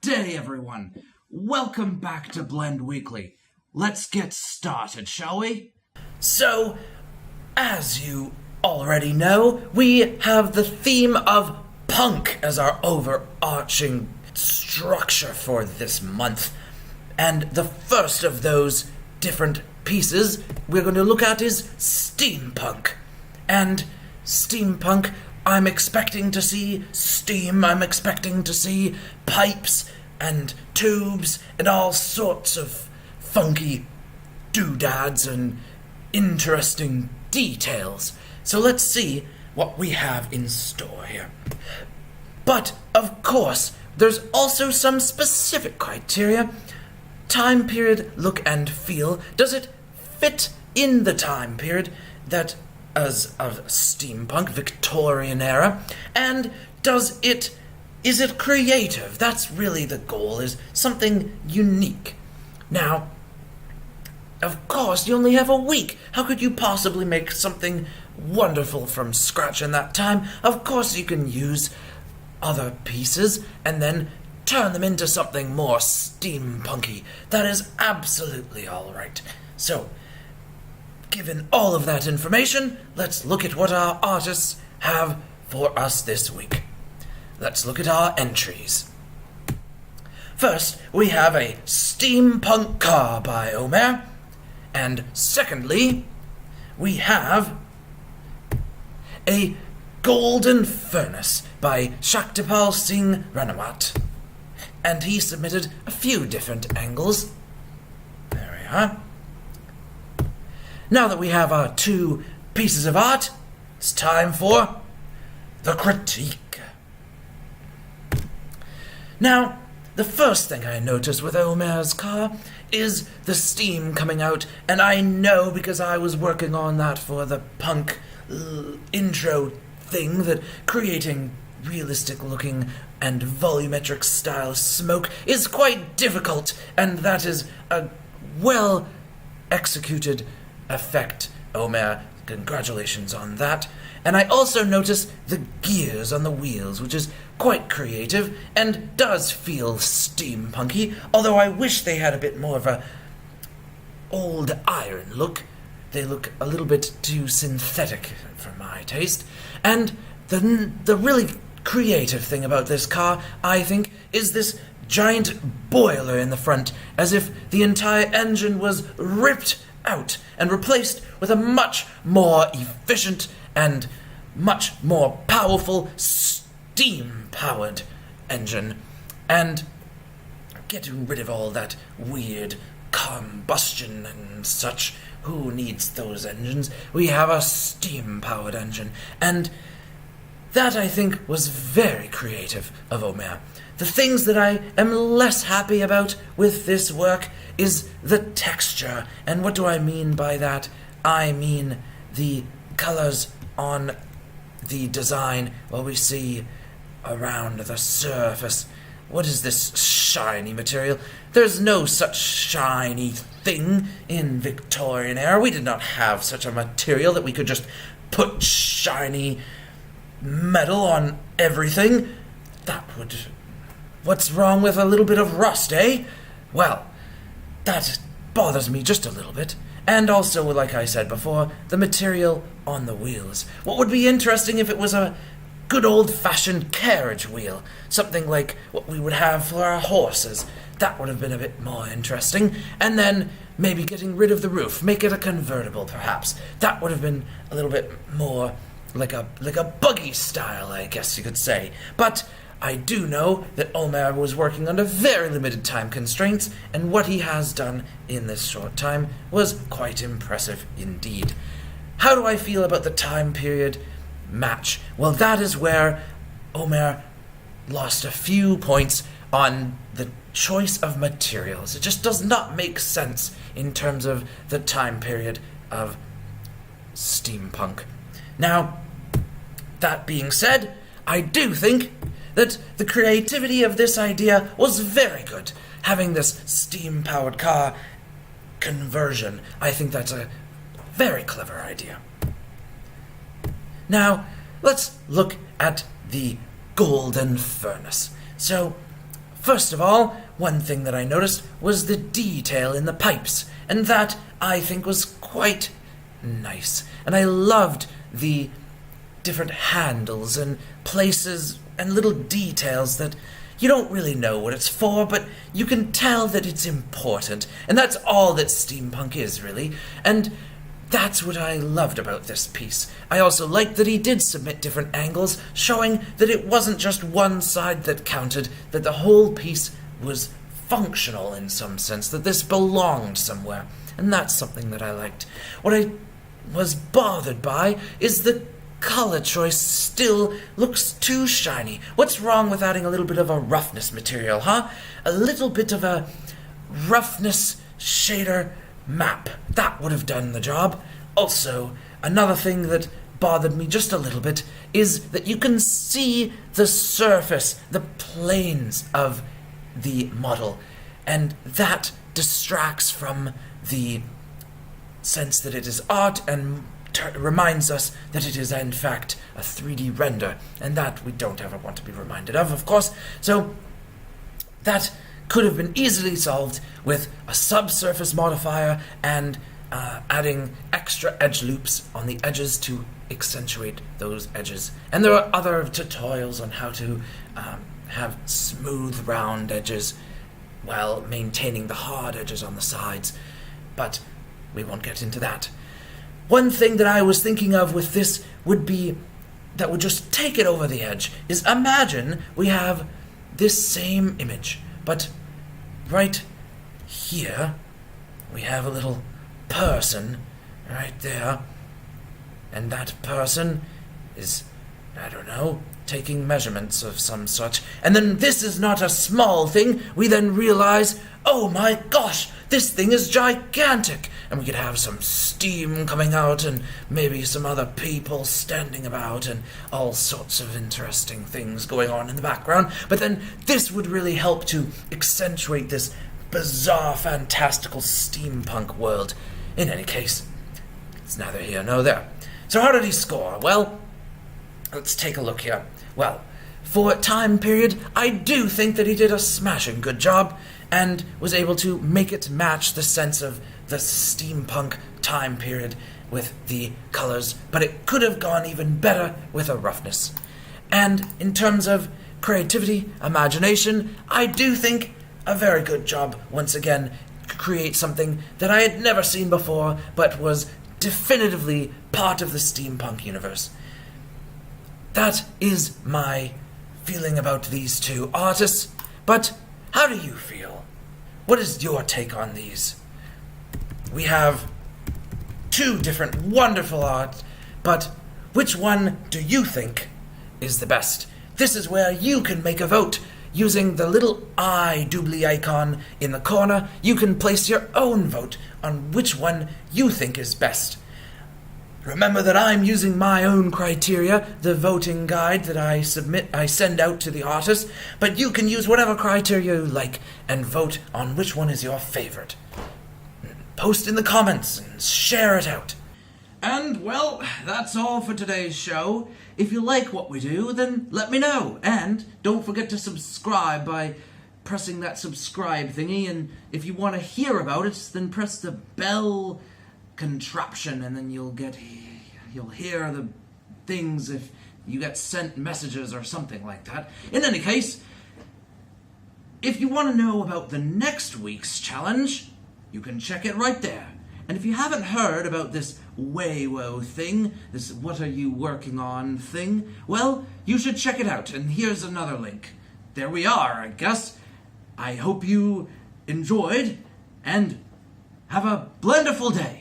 day, everyone. Welcome back to Blend Weekly. Let's get started, shall we? So, as you already know, we have the theme of punk as our overarching structure for this month. And the first of those different pieces we're going to look at is steampunk. And steampunk, I'm expecting to see steam, I'm expecting to see pipes and tubes and all sorts of funky doodads and interesting details. So let's see what we have in store here. But, of course, there's also some specific criteria. Time period, look and feel. Does it fit in the time period that as a steampunk Victorian era? And is it creative? That's really the goal, is something unique. Now, of course, you only have a week. How could you possibly make something wonderful from scratch in that time? Of course, you can use other pieces and then turn them into something more steampunky. That is absolutely all right. So, given all of that information, let's look at what our artists have for us this week. Let's look at our entries. First, we have a steampunk car by Omair. And secondly, we have a golden furnace by Shaktipal Singh Ranawat. And he submitted a few different angles. There we are. Now that we have our two pieces of art, it's time for the critique. Now, the first thing I noticed with Omair's car is the steam coming out, and I know because I was working on that for the punk intro thing that creating realistic looking and volumetric style smoke is quite difficult, and that is a well executed effect, Omair. Congratulations on that. And I also notice the gears on the wheels, which is quite creative and does feel steampunky, although I wish they had a bit more of a old iron look. They look a little bit too synthetic for my taste. And the really creative thing about this car, I think, is this giant boiler in the front, as if the entire engine was ripped out and replaced with a much more efficient and much more powerful steam-powered engine, and getting rid of all that weird combustion and such. Who needs those engines? We have a steam-powered engine, and that, I think, was very creative of Omair. The things that I am less happy about with this work is the texture. And what do I mean by that? I mean the colors on the design, what we see around the surface. What is this shiny material? There's no such shiny thing in Victorian era. We did not have such a material that we could just put shiny metal on everything. What's wrong with a little bit of rust, eh? Well, that bothers me just a little bit. And also, like I said before, the material on the wheels. What would be interesting if it was a good old-fashioned carriage wheel? Something like what we would have for our horses. That would have been a bit more interesting. And then maybe getting rid of the roof. Make it a convertible, perhaps. That would have been a little bit more like a buggy style, I guess you could say. But I do know that Omair was working under very limited time constraints, and what he has done in this short time was quite impressive indeed. How do I feel about the time period match? Well, that is where Omair lost a few points on the choice of materials. It just does not make sense in terms of the time period of steampunk. Now, that being said, I do think that the creativity of this idea was very good. Having this steam-powered car conversion, I think that's a very clever idea. Now, let's look at the golden furnace. So, First of all, one thing that I noticed was the detail in the pipes, and that I think was quite nice. And I loved the different handles and places and little details that you don't really know what it's for, but you can tell that it's important. And that's all that steampunk is, really. And that's what I loved about this piece. I also liked that he did submit different angles, showing that it wasn't just one side that counted, that the whole piece was functional in some sense, that this belonged somewhere. And that's something that I liked. What I was bothered by is the color choice still looks too shiny. What's wrong with adding a little bit of a roughness material, huh? A little bit of a roughness shader map. That would have done the job. Also, another thing that bothered me just a little bit is that you can see the surface, the planes of the model, and that distracts from the sense that it is art and reminds us that it is in fact a 3D render, and that we don't ever want to be reminded of course. So that could have been easily solved with a subsurface modifier and adding extra edge loops on the edges to accentuate those edges. And there are other tutorials on how to have smooth round edges while maintaining the hard edges on the sides, but we won't get into that. One thing that I was thinking of with this would be, that would just take it over the edge, is imagine we have this same image, but right here we have a little person right there, and that person is, I don't know, taking measurements of some such, and then this is not a small thing. We then realize, oh my gosh, this thing is gigantic, and we could have some steam coming out and maybe some other people standing about and all sorts of interesting things going on in the background. But then this would really help to accentuate this bizarre, fantastical steampunk world. In any case, it's neither here nor there. So how did he score? Well, let's take a look here. Well, for time period, I do think that he did a smashing good job and was able to make it match the sense of the steampunk time period with the colors, but it could have gone even better with a roughness. And in terms of creativity, imagination, I do think a very good job once again to create something that I had never seen before, but was definitively part of the steampunk universe. That is my feeling about these two artists, but how do you feel? What is your take on these? We have two different wonderful art, but which one do you think is the best? This is where you can make a vote. Using the little eye doobly icon in the corner, you can place your own vote on which one you think is best. Remember that I'm using my own criteria, the voting guide that I send out to the artist, but you can use whatever criteria you like and vote on which one is your favorite. Post in the comments and share it out. And, well, that's all for today's show. If you like what we do, then let me know. And don't forget to subscribe by pressing that subscribe thingy. And if you want to hear about it, then press the bell contraption, and then you'll hear the things if you get sent messages or something like that. In any case, if you want to know about the next week's challenge, you can check it right there. And if you haven't heard about this Weiwo thing, this what are you working on thing, well, you should check it out, and here's another link. There we are, I guess. I hope you enjoyed, and have a blenderful day.